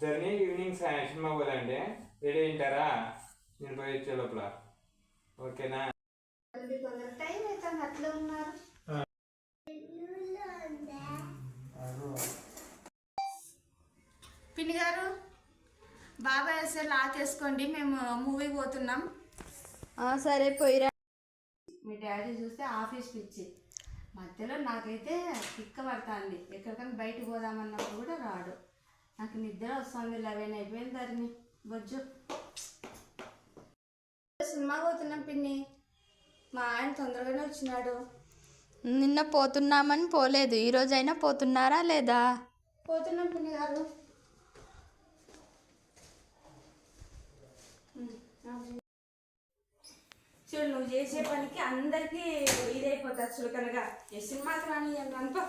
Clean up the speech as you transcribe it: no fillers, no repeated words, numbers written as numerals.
Journey evening cinema పోదండి, ready అయింటారా? నేను పోయి వచ్చే లోపల ఓకేనా? టైం అయితే అట్లా ఉన్నారు. పిన్ని గారు, బాబాయ్ వస్తే లాక్ వేసుకోండి, మేము మూవీకి పోతున్నాం. సరే పోయిరా. మీ డాడీ చూస్తే ఆఫీస్ పిచ్చి, మధ్యలో నాకైతే తిక్క పడుతుంది. ఎక్కడికైనా బయటకు పోదామన్నప్పుడు కూడా రాడు. నాకు నిద్ర వస్తుంది. 11 అయిపోయింది. ధరణి బొజ్జు సినిమా పోతున్నాం పిన్ని. మా ఆయన తొందరగానే వచ్చినాడు. నిన్న పోతున్నామని పోలేదు, ఈరోజైనా పోతున్నారా లేదా? పోతున్నాం పిన్ని గారు. చూడు, నువ్వు చేసే పనికి అందరికీ ఇదైపోతుంది చులకనగా. ఏ సినిమాకి రాని అనుకో.